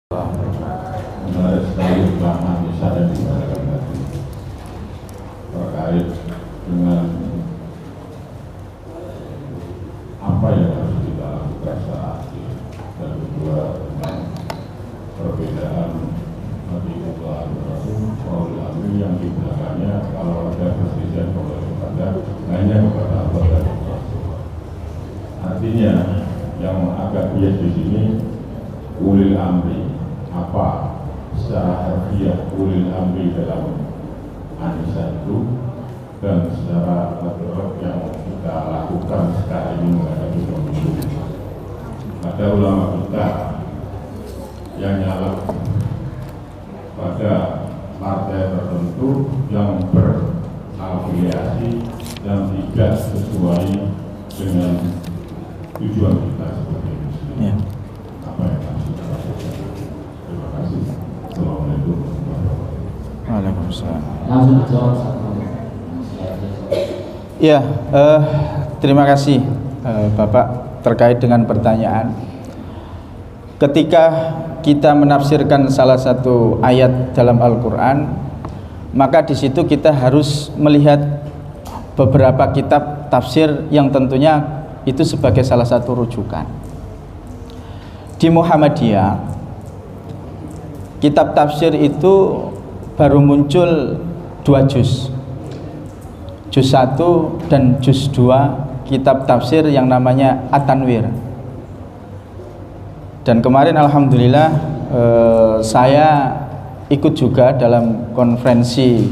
Menarik sekali pemahaman Isa dan dibicarakan tadi terkait dengan apa yang harus kita lakukan saat ini, dan kedua dengan perbedaan Nabiullah Rasul Amri yang di belakangnya kalau ada perselisihan kepada hanya kepada Allah dan Rasul. Artinya yang agak bias di sini ulil amri, apa secara harfiah ulil amri dalam An-Nisa itu, dan secara lafaz yang kita lakukan sekarang ini menghadapi pemilu. Ada ulama kita yang nyalak pada partai tertentu yang berafiliasi dan tidak sesuai dengan tujuan kita sebagai muslim. Ya. Apa yang harus kita lakukan? Terima kasih. Assalamualaikum warahmatullahi wabarakatuh. Waalaikumsalam. Langsung dijawab. Ya, terima kasih Bapak terkait dengan pertanyaan. Ketika kita menafsirkan salah satu ayat dalam Al-Quran, maka di situ kita harus melihat beberapa kitab tafsir yang tentunya itu sebagai salah satu rujukan. Di Muhammadiyah, kitab tafsir itu baru muncul 2 juz. Juz 1 dan juz 2 kitab tafsir yang namanya At-Tanwir. Dan kemarin alhamdulillah saya ikut juga dalam konferensi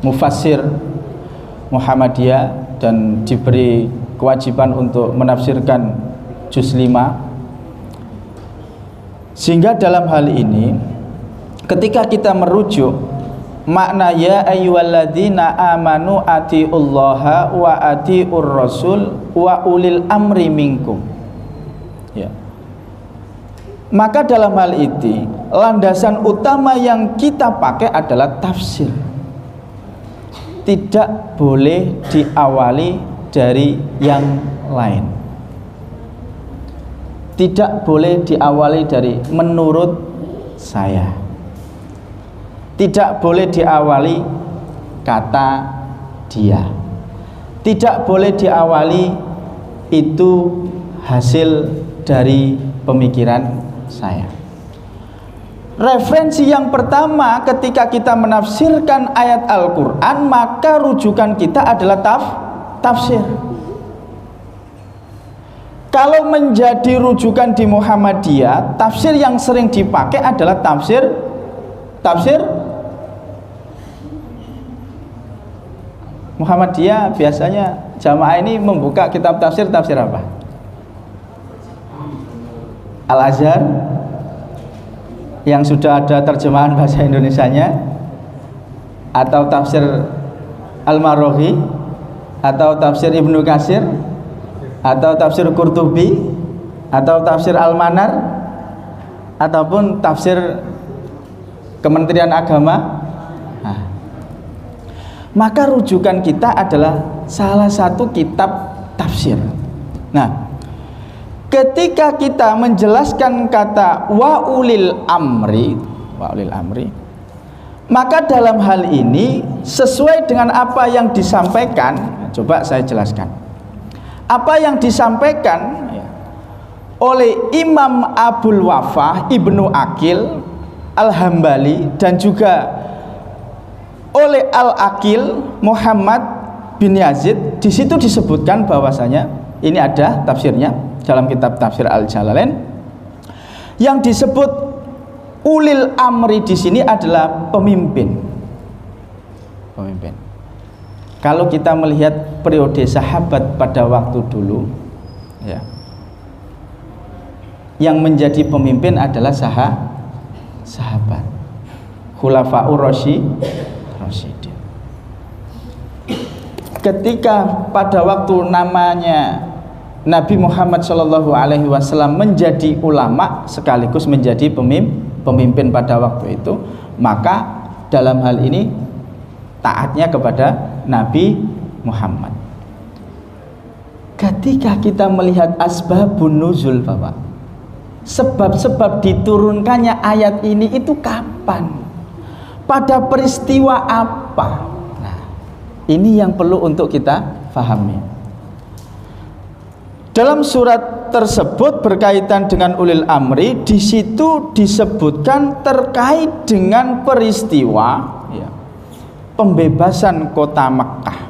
Mufassir Muhammadiyah dan diberi kewajiban untuk menafsirkan juz 5. Sehingga dalam hal ini ketika kita merujuk makna ya ayyuhalladzina amanu atiullaha wa atiur rasul wa ulil amri minkum, ya, maka dalam hal itu landasan utama yang kita pakai adalah tafsir. Tidak boleh diawali dari yang lain. Tidak boleh diawali dari menurut saya. Tidak boleh diawali kata dia. Tidak boleh diawali itu hasil dari pemikiran saya. Referensi yang pertama ketika kita menafsirkan ayat Al-Quran, maka rujukan kita adalah tafsir. Kalau menjadi rujukan di Muhammadiyah, tafsir yang sering dipakai adalah tafsir Muhammadiyah. Biasanya jamaah ini membuka kitab tafsir apa? Al-Azhar yang sudah ada terjemahan bahasa Indonesianya, atau tafsir Al-Maraghi, atau tafsir Ibnu Katsir, atau tafsir Qurtubi, atau tafsir Al-Manar, ataupun tafsir Kementerian Agama. Nah, maka rujukan kita adalah salah satu kitab tafsir. Nah, ketika kita menjelaskan kata wa ulil amri, maka dalam hal ini sesuai dengan apa yang disampaikan. Coba saya jelaskan apa yang disampaikan oleh Imam Abul Wafah Ibnu Aqil Al-Hambali dan juga oleh Al-Aqil Muhammad bin Yazid. Di situ disebutkan bahwasanya ini ada tafsirnya dalam kitab tafsir Al-Jalalain, yang disebut ulil amri di sini adalah pemimpin. Kalau kita melihat periode sahabat pada waktu dulu, ya, yang menjadi pemimpin adalah sahabat Khulafaur Rasyidin. Ketika pada waktu namanya Nabi Muhammad SAW menjadi ulama sekaligus menjadi pemimpin pada waktu itu, maka dalam hal ini taatnya kepada Nabi Muhammad. Ketika kita melihat asbabun nuzul, Bapak, sebab-sebab diturunkannya ayat ini itu kapan? Pada peristiwa apa? Nah, ini yang perlu untuk kita pahami. Dalam surat tersebut berkaitan dengan ulil amri, di situ disebutkan terkait dengan peristiwa pembebasan kota Mekkah.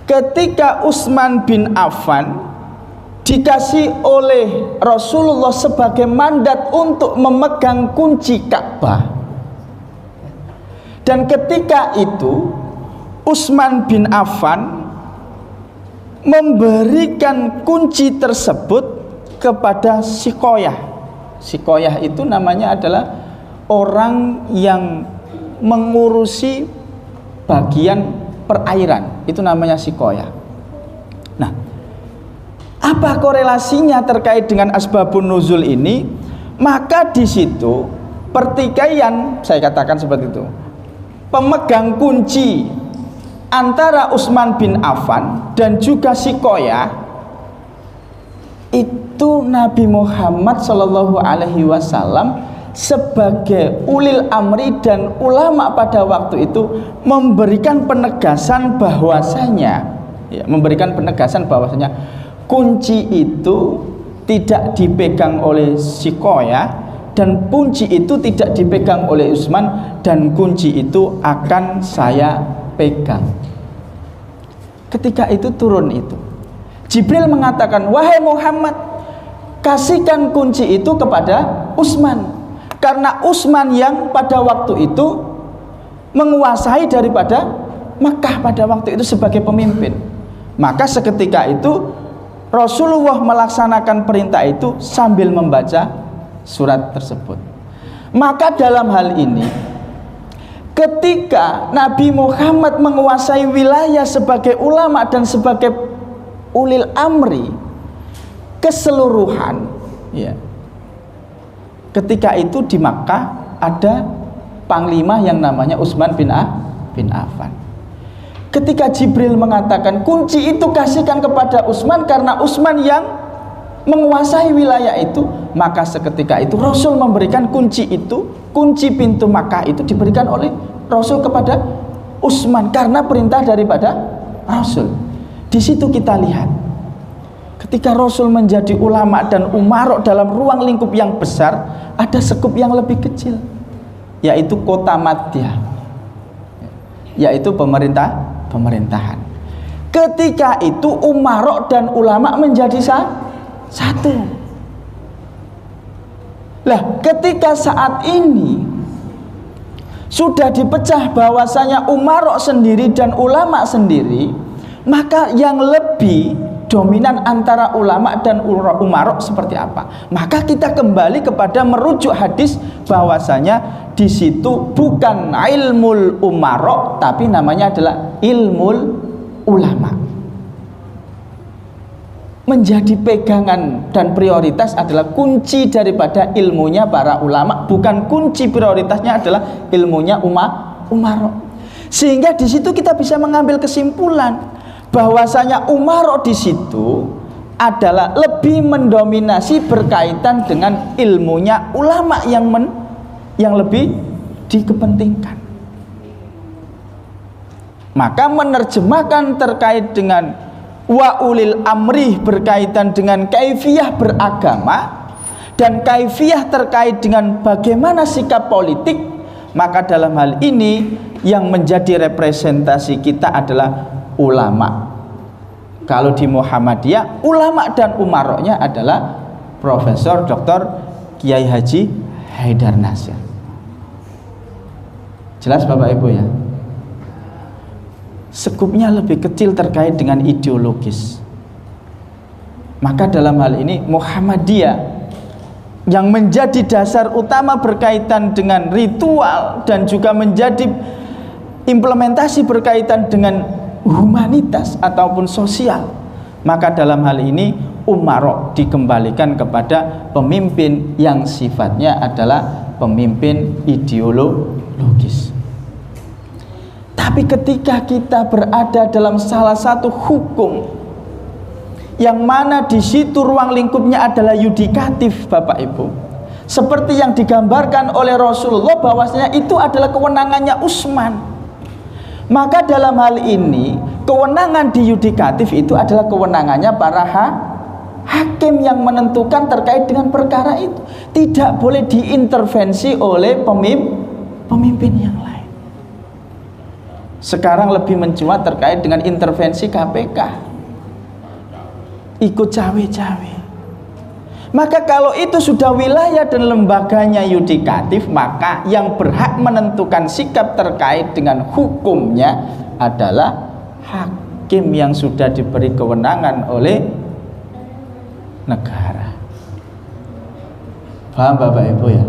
Ketika Utsman bin Affan dikasih oleh Rasulullah sebagai mandat untuk memegang kunci Ka'bah, dan ketika itu Utsman bin Affan memberikan kunci tersebut kepada Sikoyah. Sikoyah itu namanya adalah orang yang mengurusi bagian perairan, itu namanya Sikoyah. Nah, apa korelasinya terkait dengan asbabun nuzul ini? Maka di situ pertikaian, saya katakan seperti itu, pemegang kunci antara Utsman bin Affan dan juga Sikoyah, itu Nabi Muhammad Shallallahu Alaihi Wasallam sebagai ulil amri dan ulama pada waktu itu memberikan penegasan bahwasanya, kunci itu tidak dipegang oleh Sikoyah dan kunci itu tidak dipegang oleh Utsman, dan kunci itu akan saya pegang. Ketika itu turun itu, Jibril mengatakan, wahai Muhammad, kasihkan kunci itu kepada Utsman, karena Utsman yang pada waktu itu menguasai daripada Mekkah pada waktu itu sebagai pemimpin. Maka seketika itu Rasulullah melaksanakan perintah itu sambil membaca surat tersebut. Maka dalam hal ini, ketika Nabi Muhammad menguasai wilayah sebagai ulama dan sebagai ulil amri keseluruhan, ketika itu di Makkah ada panglima yang namanya Utsman bin Affan. Ketika Jibril mengatakan kunci itu kasihkan kepada Utsman karena Utsman yang menguasai wilayah itu, maka seketika itu Rasul memberikan kunci itu, kunci pintu Makkah itu diberikan oleh Rasul kepada Utsman karena perintah daripada Rasul. Di situ kita lihat, ketika Rasul menjadi ulama dan umarok dalam ruang lingkup yang besar, ada sekup yang lebih kecil, yaitu kota Madyah, yaitu pemerintahan. Ketika itu umarok dan ulama menjadi satu. Lah, ketika saat ini sudah dipecah bahwasanya umarok sendiri dan ulama sendiri, maka yang lebih dominan antara ulama dan umarok seperti apa? Maka kita kembali kepada merujuk hadis bahwasanya di situ bukan ilmul umarok, tapi namanya adalah ilmul ulama. Menjadi pegangan dan prioritas adalah kunci daripada ilmunya para ulama, bukan kunci prioritasnya adalah ilmunya umarok. Sehingga di situ kita bisa mengambil kesimpulan bahwasanya umarok di situ adalah lebih mendominasi berkaitan dengan ilmunya ulama yang lebih dikepentingkan. Maka menerjemahkan terkait dengan wa ulil amri berkaitan dengan kaifiyah beragama dan kaifiyah terkait dengan bagaimana sikap politik, maka dalam hal ini yang menjadi representasi kita adalah ulama. Kalau di Muhammadiyah, ulama dan umaroknya adalah Profesor Dr. Kiai Haji Haidar Nasir. Jelas Bapak Ibu ya? Sekupnya lebih kecil terkait dengan ideologis. Maka dalam hal ini Muhammadiyah yang menjadi dasar utama berkaitan dengan ritual dan juga menjadi implementasi berkaitan dengan humanitas ataupun sosial, maka dalam hal ini umarok dikembalikan kepada pemimpin yang sifatnya adalah pemimpin ideologis. Tapi ketika kita berada dalam salah satu hukum yang mana di situ ruang lingkupnya adalah yudikatif, Bapak Ibu, seperti yang digambarkan oleh Rasulullah bahwasanya itu adalah kewenangannya Utsman. Maka dalam hal ini kewenangan di yudikatif itu adalah kewenangannya para hakim yang menentukan terkait dengan perkara itu. Tidak boleh diintervensi oleh pemimpin yang lain. Sekarang lebih mencuat terkait dengan intervensi KPK, ikut cawe-cawe. Maka kalau itu sudah wilayah dan lembaganya yudikatif, maka yang berhak menentukan sikap terkait dengan hukumnya adalah hakim yang sudah diberi kewenangan oleh negara. Paham Bapak Ibu ya?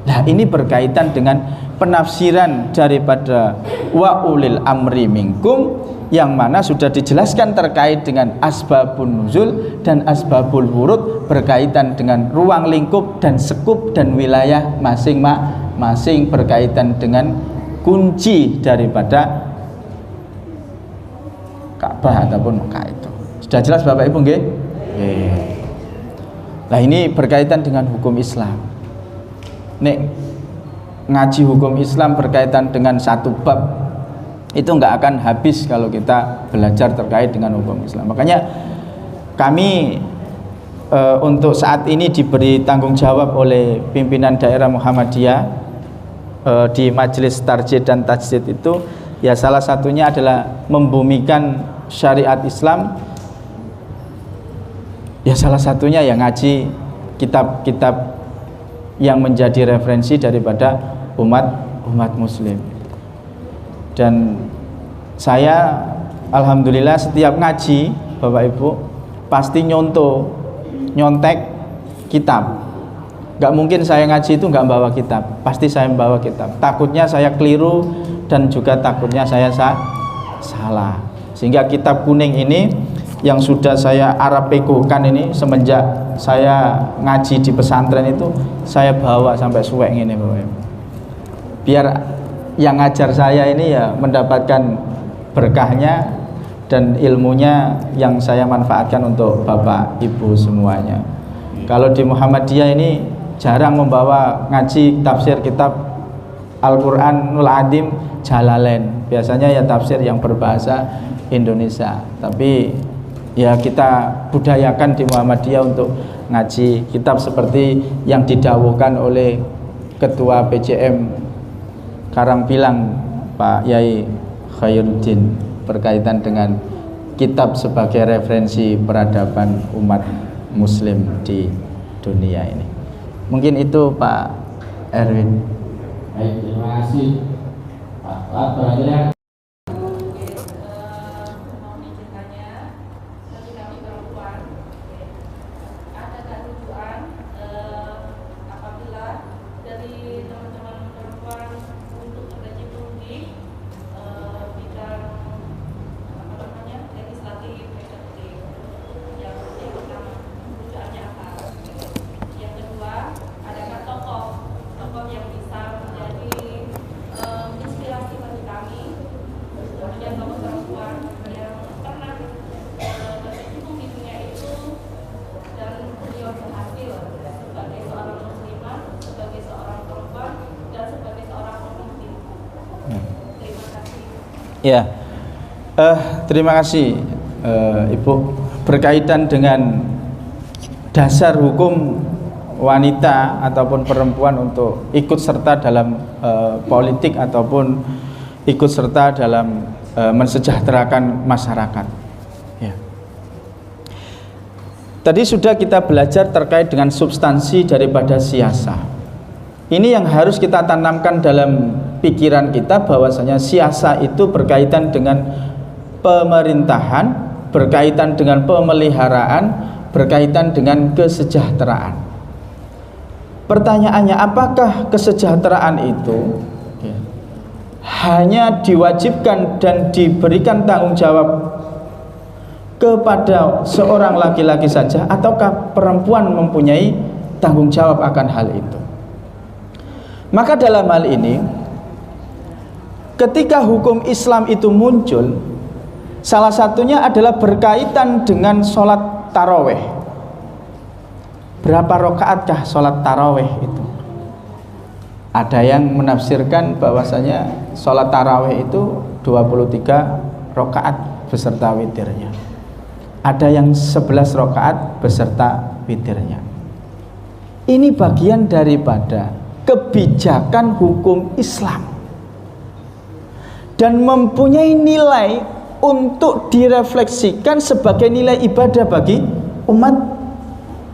Nah, ini berkaitan dengan penafsiran daripada wa ulil amri minkum, yang mana sudah dijelaskan terkait dengan asbabun nuzul dan asbabul wurud, berkaitan dengan ruang lingkup dan sekup dan wilayah masing-masing, berkaitan dengan kunci daripada Ka'bah ataupun Mekah itu. Sudah jelas Bapak Ibu nggih? Nah, ini berkaitan dengan hukum Islam. Nek ngaji hukum Islam berkaitan dengan satu bab itu nggak akan habis kalau kita belajar terkait dengan hukum Islam. Makanya kami untuk saat ini diberi tanggung jawab oleh pimpinan daerah Muhammadiyah di Majelis Tarjih dan Tajdid itu, ya salah satunya adalah membumikan syariat Islam. Ya salah satunya yang ngaji kitab-kitab yang menjadi referensi daripada umat muslim. Dan saya alhamdulillah setiap ngaji Bapak Ibu pasti nyontek kitab. Gak mungkin saya ngaji itu gak bawa kitab, pasti saya membawa kitab. Takutnya saya keliru dan juga takutnya saya salah. Sehingga kitab kuning ini yang sudah saya arapekokan ini semenjak saya ngaji di pesantren itu, saya bawa sampai suwek ini Bapak Ibu. Biar yang ngajar saya ini ya mendapatkan berkahnya dan ilmunya yang saya manfaatkan untuk Bapak Ibu semuanya. Kalau di Muhammadiyah ini jarang membawa ngaji tafsir kitab Al-Quranul Azim Jalalain. Biasanya ya tafsir yang berbahasa Indonesia. Tapi ya kita budayakan di Muhammadiyah untuk ngaji kitab seperti yang didawuhkan oleh Ketua PJM Karangpilang Pak Yai Khairuddin berkaitan dengan kitab sebagai referensi peradaban umat muslim di dunia ini. Mungkin itu Pak Erwin. Baik, terima kasih Pak Barangkali. Ya, terima kasih Ibu. Berkaitan dengan dasar hukum wanita ataupun perempuan untuk ikut serta dalam politik ataupun ikut serta dalam mensejahterakan masyarakat. Ya. Tadi sudah kita belajar terkait dengan substansi daripada siasa. Ini yang harus kita tanamkan dalam pikiran kita, bahwasanya siasa itu berkaitan dengan pemerintahan, berkaitan dengan pemeliharaan, berkaitan dengan kesejahteraan. Pertanyaannya, apakah kesejahteraan itu hanya diwajibkan dan diberikan tanggung jawab kepada seorang laki-laki saja, ataukah perempuan mempunyai tanggung jawab akan hal itu? Maka dalam hal ini, ketika hukum Islam itu muncul, Salah satunya adalah berkaitan dengan sholat taraweh. Berapa rakaatkah sholat taraweh itu? Ada yang menafsirkan bahwasanya sholat taraweh itu 23 rakaat beserta witirnya. Ada yang 11 rakaat beserta witirnya. Ini bagian daripada kebijakan hukum Islam dan mempunyai nilai untuk direfleksikan sebagai nilai ibadah bagi umat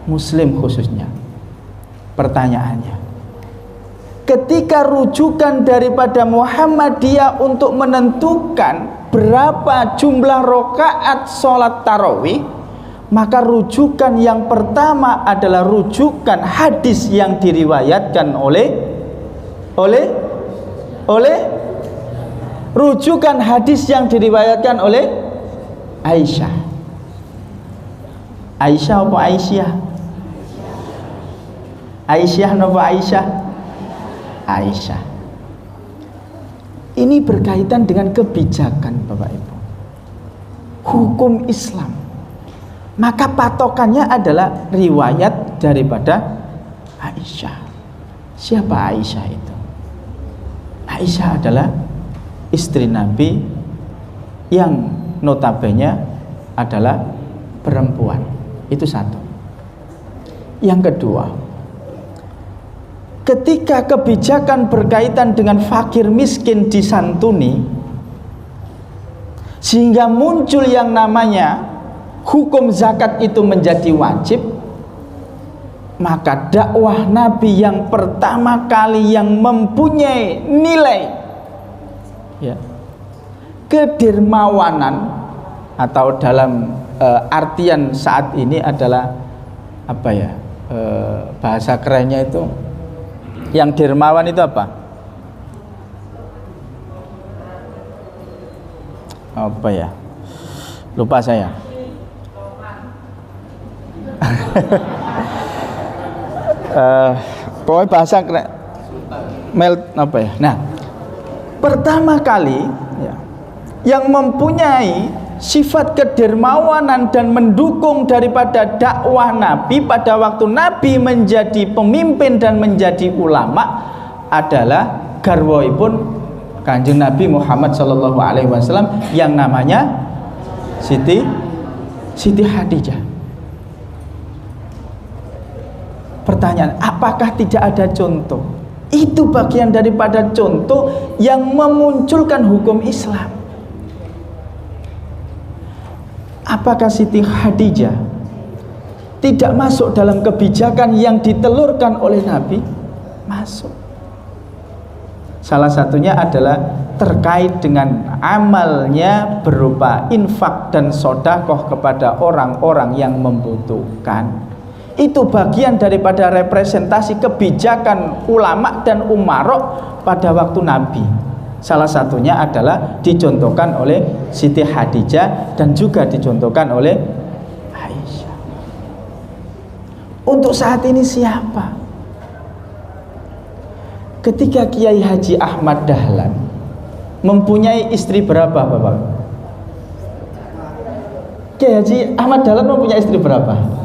muslim khususnya. Pertanyaannya, ketika rujukan daripada Muhammadiyah untuk menentukan berapa jumlah rakaat sholat tarawih, maka rujukan yang pertama adalah rujukan hadis yang diriwayatkan oleh rujukan hadis yang diriwayatkan oleh Aisyah. Aisyah apa Aisyah? Aisyah apa Aisyah? Aisyah. Ini berkaitan dengan kebijakan Bapak Ibu, hukum Islam. Maka patokannya adalah riwayat daripada Aisyah. Siapa Aisyah itu? Aisyah adalah istri Nabi yang notabene adalah perempuan. Itu satu. Yang kedua, ketika kebijakan berkaitan dengan fakir miskin disantuni, sehingga muncul yang namanya hukum zakat itu menjadi wajib, maka dakwah Nabi yang pertama kali yang mempunyai nilai kedermawanan, atau dalam artian saat ini adalah apa ya, bahasa kerennya itu, yang dermawan itu apa? Apa ya? Lupa saya. Pokoknya bahasa keren, apa ya? Nah, pertama kali ya, yang mempunyai sifat kedermawanan dan mendukung daripada dakwah Nabi pada waktu Nabi menjadi pemimpin dan menjadi ulama adalah garwaipun Kanjeng Nabi Muhammad SAW yang namanya Siti Khadijah. Pertanyaan, apakah tidak ada contoh? Itu bagian daripada contoh yang memunculkan hukum Islam. Apakah Siti Khadijah tidak masuk dalam kebijakan yang ditelurkan oleh Nabi? Masuk. Salah satunya adalah terkait dengan amalnya berupa infak dan sedekah kepada orang-orang yang membutuhkan. Itu bagian daripada representasi kebijakan ulama dan umarok pada waktu Nabi. Salah satunya adalah dicontohkan oleh Siti Khadijah dan juga dicontohkan oleh Aisyah. Untuk saat ini siapa? Ketika Kiai Haji Ahmad Dahlan mempunyai istri berapa Bapak? Kiai Haji Ahmad Dahlan mempunyai istri berapa?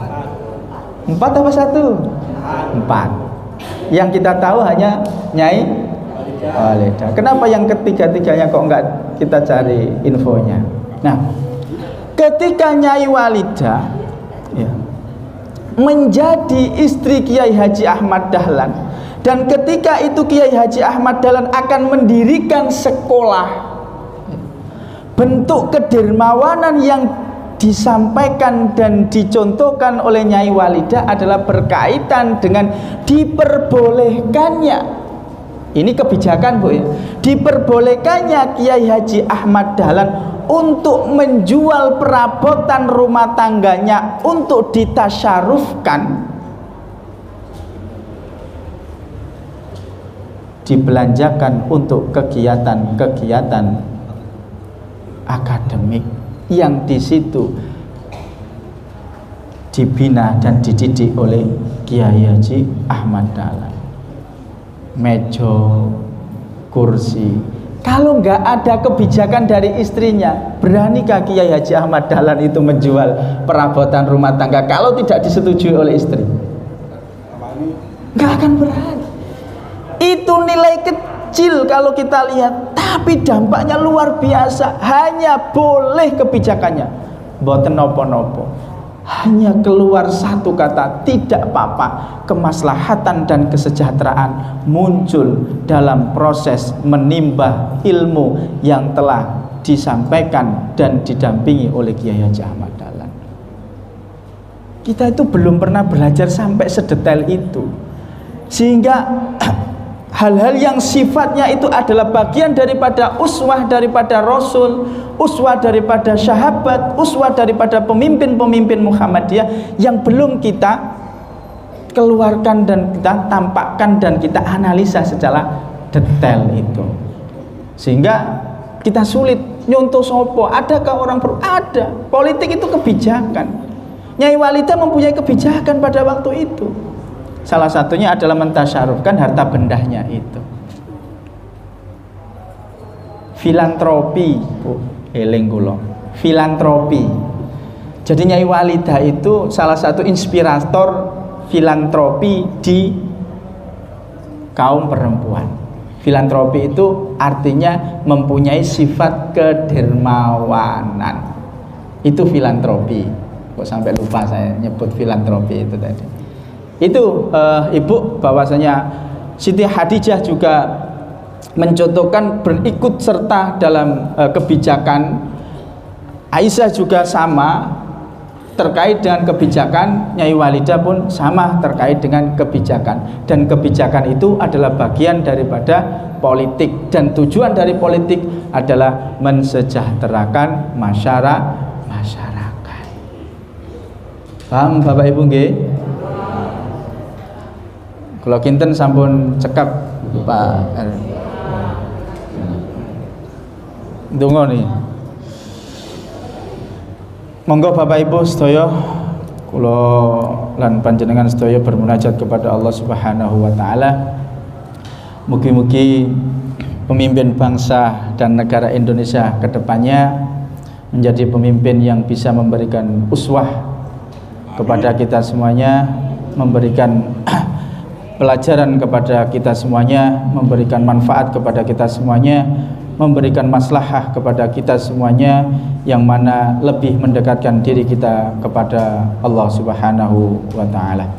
4 apa 1? 4. Yang kita tahu hanya Nyai Walidah. Kenapa yang ketiga-tiganya kok enggak kita cari infonya? Nah, ketika Nyai Walidah ya, menjadi istri Kiai Haji Ahmad Dahlan, dan ketika itu Kiai Haji Ahmad Dahlan akan mendirikan sekolah, bentuk kedermawanan yang disampaikan dan dicontohkan oleh Nyai Walidah adalah berkaitan dengan diperbolehkannya, ini kebijakan Bu ya, diperbolehkannya Kiai Haji Ahmad Dahlan untuk menjual perabotan rumah tangganya untuk ditasyarufkan, dibelanjakan untuk kegiatan-kegiatan akademik yang di situ dibina dan dididik oleh Kiai Haji Ahmad Dahlan. Meja, kursi, Kalau nggak ada kebijakan dari istrinya, beranikah Kiai Haji Ahmad Dahlan itu menjual perabotan rumah tangga kalau tidak disetujui oleh istri? Nggak akan berani. Itu nilai kecil kalau kita lihat, tapi dampaknya luar biasa. Hanya boleh kebijakannya, boten nopo-nopo, hanya keluar satu kata tidak apa-apa, kemaslahatan dan kesejahteraan muncul dalam proses menimba ilmu yang telah disampaikan dan didampingi oleh Kiai Haji Ahmad Dahlan. Kita itu belum pernah belajar sampai sedetail itu, sehingga hal-hal yang sifatnya itu adalah bagian daripada uswah daripada Rasul, uswah daripada sahabat, uswah daripada pemimpin-pemimpin Muhammadiyah yang belum kita keluarkan dan kita tampakkan dan kita analisa secara detail itu, sehingga kita sulit nyontoh sopo. Adakah orang ada? Politik itu kebijakan. Nyai Walidah mempunyai kebijakan pada waktu itu. Salah satunya adalah mentasyarufkan harta bendahnya itu. Filantropi, eling kula. Filantropi. Jadi Nyai Walidah itu salah satu inspirator filantropi di kaum perempuan. Filantropi itu artinya mempunyai sifat kedermawanan. Itu filantropi. Kok sampai lupa saya nyebut filantropi itu tadi. Itu Ibu, bahwasanya Siti Khadijah juga mencontohkan berikut serta dalam kebijakan. Aisyah juga sama terkait dengan kebijakan, Nyai Walidah pun sama terkait dengan kebijakan, dan kebijakan itu adalah bagian daripada politik, dan tujuan dari politik adalah mensejahterakan masyarakat. Paham Bapak Ibu nggih? Kalau kinten sampun cekap Pak Dungo nih. Monggo Bapak Ibu sedaya kula lan panjenengan sedaya bermunajat kepada Allah Subhanahu wa taala. Mugi-mugi pemimpin bangsa dan negara Indonesia ke depannya menjadi pemimpin yang bisa memberikan uswah kepada kita semuanya, memberikan pelajaran kepada kita semuanya, memberikan manfaat kepada kita semuanya, memberikan maslahah kepada kita semuanya, yang mana lebih mendekatkan diri kita kepada Allah Subhanahu wa taala.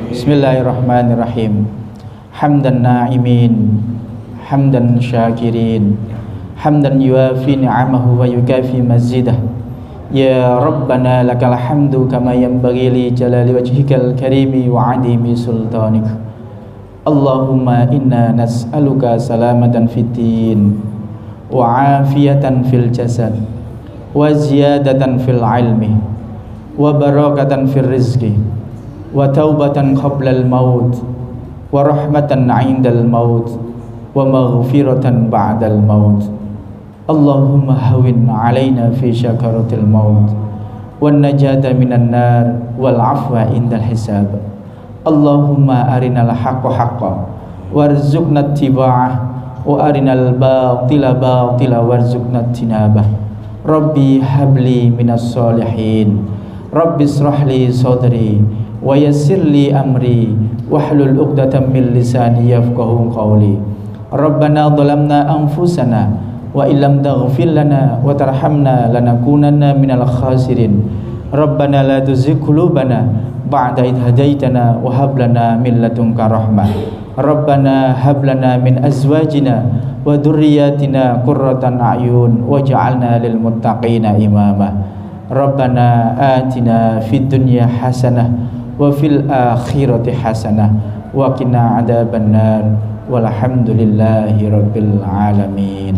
Bismillahirrahmanirrahim. Hamdan na'imin, hamdan syakirin, hamdan yuafi ni'amahu wa yukafi mazidah. Ya Rabbana lakal hamdu kama yanbaghi li jalali wajhikal karimi wa 'azimi sultanik. Allahumma inna nas'aluka salamatan fid din wa afiyatan fil jasad wa ziyadatan fil ilmi wa barakatan fil rizqi wa taubatan qabla al maut wa rahmatan 'indal maut wa maghfiratan ba'dal maut. Allahumma hawin 'alaina fi syakaratil maut wan najata minan nar wal 'afwa indal hisab. Allahumma arinal haqqa haqqan warzuqna ittiba'ah wa arinal batila batila warzuqna ijtinabah. Rabbi habli minas solihin, Rabbi israhli sadri wa yassirli amri wahlul 'uqdatam min lisani yafqahu qawli. Rabbana dhalamna anfusana wa illam taghfir lana wa tarhamna lanakunanna minal khasirin. Rabbana la tuzigh qulubana ba'da idh hadaitana wa hab lana min ladunka rahmah. Rabbana hab lana min azwajina wa dhurriyyatina qurratan a'yun waj'alna lil muttaqina imama. Rabbana atina fid dunya hasanah wa fil akhirati hasanah wa qina adzabannar walhamdulillahi rabbil alamin.